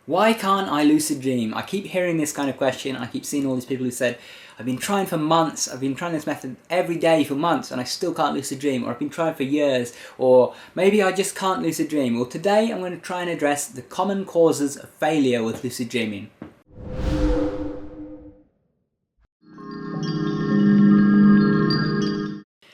Why can't I lucid dream? I keep hearing this kind of question. I keep seeing all these people who said, I've been trying for months, I've been trying this method every day for months and I still can't lucid dream, or I've been trying for years, or maybe I just can't lucid dream. Well, today I'm going to try and address the common causes of failure with lucid dreaming.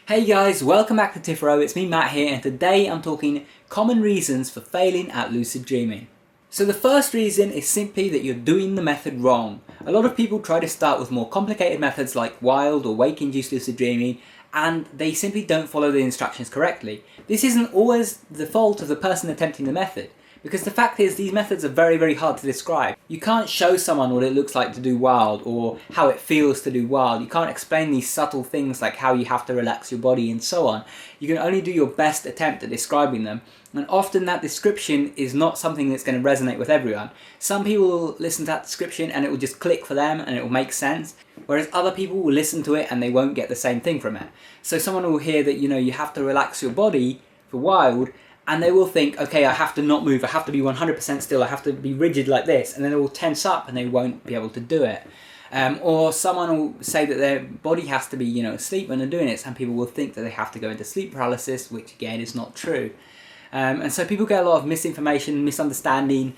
Hey guys, welcome back to Tipharot. It's me, Matt here, and today I'm talking common reasons for failing at lucid dreaming. So the first reason is simply that you're doing the method wrong. A lot of people try to start with more complicated methods like wild or wake-induced lucid dreaming, and they simply don't follow the instructions correctly. This isn't always the fault of the person attempting the method, because the fact is these methods are very hard to describe. You can't show someone what it looks like to do wild or how it feels to do wild. You can't explain these subtle things like how you have to relax your body and so on. You can only do your best attempt at describing them, and often that description is not something that's going to resonate with everyone. Some people will listen to that description and it will just click for them and it will make sense, whereas other people will listen to it and they won't get the same thing from it. So someone will hear that, you have to relax your body for wild, and they will think, okay, I have to not move, I have to be 100% still, I have to be rigid like this, and then they will tense up and they won't be able to do it. Or someone will say that their body has to be, asleep when they're doing it. Some people will think that they have to go into sleep paralysis, which again is not true. And so people get a lot of misinformation, misunderstanding,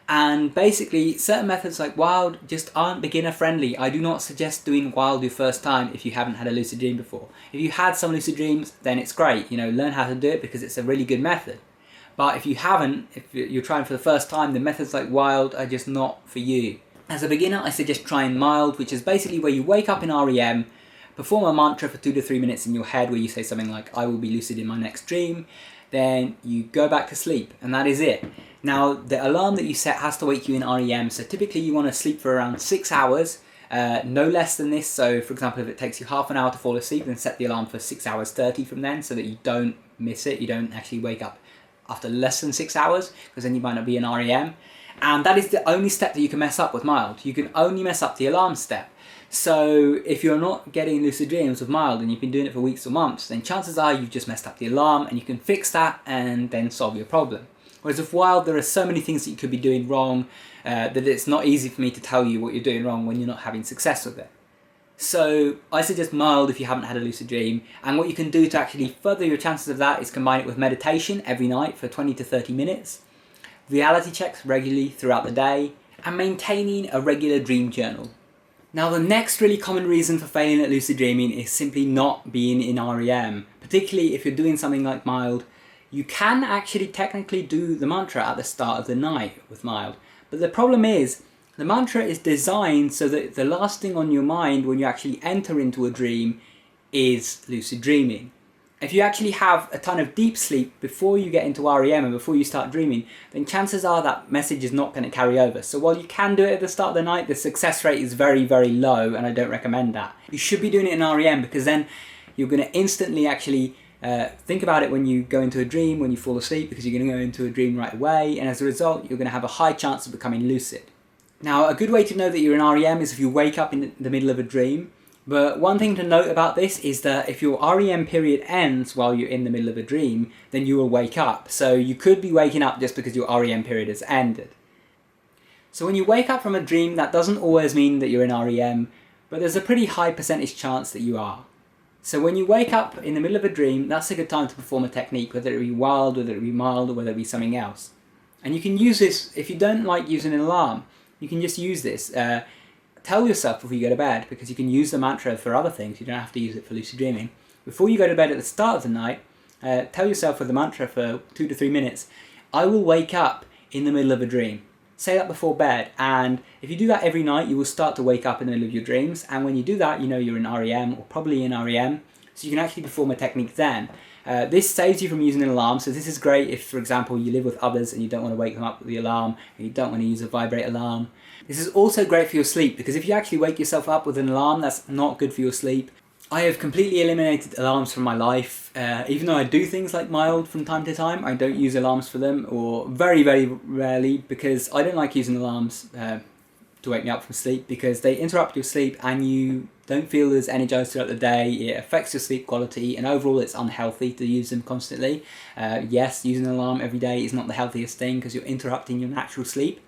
and basically certain methods like wild just aren't beginner friendly. I do not suggest doing wild your first time if you haven't had a lucid dream before. If you had some lucid dreams, then it's great, learn how to do it because it's a really good method. But if you haven't, if you're trying for the first time, the methods like wild are just not for you. As a beginner, I suggest trying mild, which is basically where you wake up in REM, perform a mantra for 2 to 3 minutes in your head where you say something like, I will be lucid in my next dream, then you go back to sleep, and that is it. Now, the alarm that you set has to wake you in REM, so typically you want to sleep for around 6 hours, no less than this. So for example, if it takes you half an hour to fall asleep, then set the alarm for 6 hours 30 from then, so that you don't miss it, you don't actually wake up after less than 6 hours, because then you might not be in REM. And that is the only step that you can mess up with mild. You can only mess up the alarm step. So if you're not getting lucid dreams with mild and you've been doing it for weeks or months, then chances are you've just messed up the alarm, and you can fix that and then solve your problem. Whereas with wild, there are so many things that you could be doing wrong that it's not easy for me to tell you what you're doing wrong when you're not having success with it. So I suggest mild if you haven't had a lucid dream, and what you can do to actually further your chances of that is combine it with meditation every night for 20 to 30 minutes, reality checks regularly throughout the day, and maintaining a regular dream journal. Now, the next really common reason for failing at lucid dreaming is simply not being in REM. Particularly if you're doing something like mild, you can actually technically do the mantra at the start of the night with mild. But the problem is, the mantra is designed so that the last thing on your mind when you actually enter into a dream is lucid dreaming. If you actually have a ton of deep sleep before you get into REM and before you start dreaming, then chances are that message is not going to carry over. So while you can do it at the start of the night, the success rate is very low, and I don't recommend that. You should be doing it in REM, because then you're going to instantly actually think about it when you go into a dream, when you fall asleep, because you're going to go into a dream right away, and as a result, you're going to have a high chance of becoming lucid. Now, a good way to know that you're in REM is if you wake up in the middle of a dream. But one thing to note about this is that if your REM period ends while you're in the middle of a dream, then you will wake up. So you could be waking up just because your REM period has ended. So when you wake up from a dream, that doesn't always mean that you're in REM, but there's a pretty high percentage chance that you are. So when you wake up in the middle of a dream, that's a good time to perform a technique, whether it be wild, whether it be mild, or whether it be something else. And you can use this, if you don't like using an alarm, you can just use this. Tell yourself before you go to bed, because you can use the mantra for other things, you don't have to use it for lucid dreaming. Before you go to bed at the start of the night, tell yourself with the mantra for 2 to 3 minutes, I will wake up in the middle of a dream. Say that before bed, and if you do that every night, you will start to wake up in the middle of your dreams, and when you do that, you know you're in REM, or probably in REM, so you can actually perform a technique then. This saves you from using an alarm, so this is great if, for example, you live with others and you don't want to wake them up with the alarm, and you don't want to use a vibrate alarm. This is also great for your sleep, because if you actually wake yourself up with an alarm, that's not good for your sleep. I have completely eliminated alarms from my life. Even though I do things like mild from time to time, I don't use alarms for them, or very rarely, because I don't like using alarms to wake me up from sleep, because they interrupt your sleep and you don't feel as energized throughout the day. It affects your sleep quality, and overall it's unhealthy to use them constantly. Yes, using an alarm every day is not the healthiest thing, because you're interrupting your natural sleep.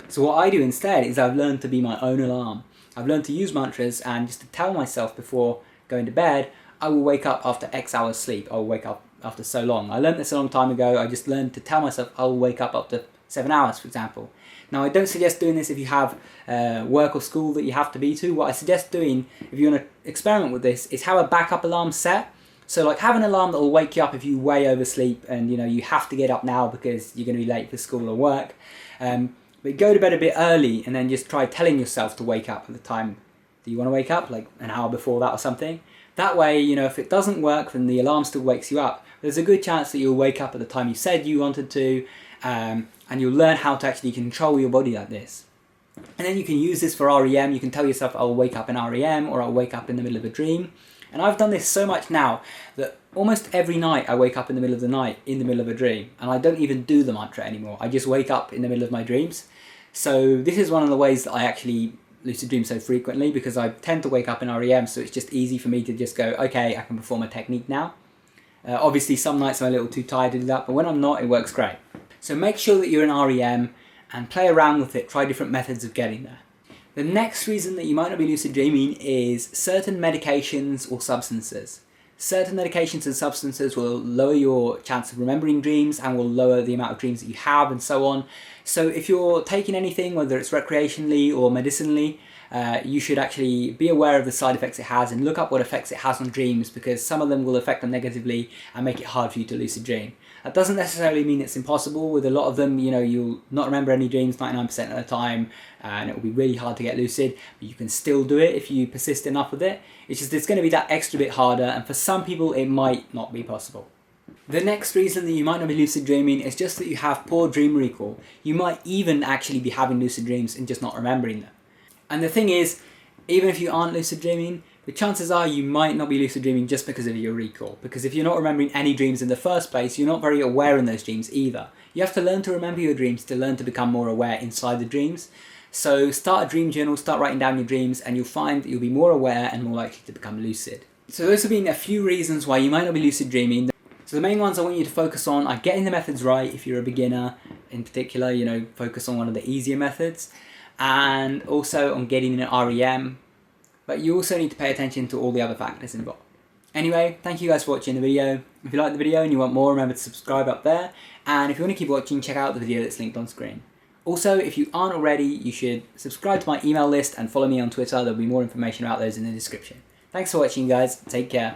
So what I do instead is I've learned to be my own alarm. I've learned to use mantras, and just to tell myself before going to bed, I will wake up after X hours sleep. I will wake up after so long. I learned this a long time ago. I just learned to tell myself I will wake up after 7 hours, for example. Now, I don't suggest doing this if you have work or school that you have to be to. What I suggest doing, if you want to experiment with this, is have a backup alarm set. So like have an alarm that will wake you up if you way oversleep and you have to get up now because you're going to be late for school or work. But go to bed a bit early and then just try telling yourself to wake up at the time that you want to wake up, like an hour before that or something. That way, if it doesn't work, then the alarm still wakes you up. There's a good chance that you'll wake up at the time you said you wanted to, and you'll learn how to actually control your body like this. And then you can use this for REM. You can tell yourself, I'll wake up in REM, or I'll wake up in the middle of a dream. And I've done this so much now that almost every night I wake up in the middle of the night, in the middle of a dream. And I don't even do the mantra anymore. I just wake up in the middle of my dreams. So this is one of the ways that I actually lucid dream so frequently, because I tend to wake up in REM, so it's just easy for me to just go, okay, I can perform a technique now. Obviously some nights I'm a little too tired to do that, but when I'm not, it works great. So make sure that you're in REM and play around with it, try different methods of getting there. The next reason that you might not be lucid dreaming is certain medications or substances. Certain medications and substances will lower your chance of remembering dreams and will lower the amount of dreams that you have and so on. So if you're taking anything, whether it's recreationally or medicinally, you should actually be aware of the side effects it has and look up what effects it has on dreams, because some of them will affect them negatively and make it hard for you to lucid dream. That doesn't necessarily mean it's impossible. With a lot of them, you'll not remember any dreams 99% of the time, and it will be really hard to get lucid, but you can still do it if you persist enough with it. It's just it's going to be that extra bit harder, and for some people it might not be possible. The next reason that you might not be lucid dreaming is just that you have poor dream recall. You might even actually be having lucid dreams and just not remembering them. And the thing is, even if you aren't lucid dreaming, the chances are you might not be lucid dreaming just because of your recall. Because if you're not remembering any dreams in the first place, you're not very aware in those dreams either. You have to learn to remember your dreams to learn to become more aware inside the dreams. So start a dream journal, start writing down your dreams, and you'll find that you'll be more aware and more likely to become lucid. So those have been a few reasons why you might not be lucid dreaming. So the main ones I want you to focus on are getting the methods right. If you're a beginner in particular, focus on one of the easier methods, and also on getting in REM. But you also need to pay attention to all the other factors involved. Anyway, thank you guys for watching the video. If you like the video and you want more, remember to subscribe up there. And if you want to keep watching, check out the video that's linked on screen. Also, if you aren't already, you should subscribe to my email list and follow me on Twitter. There'll be more information about those in the description. Thanks for watching, guys. Take care.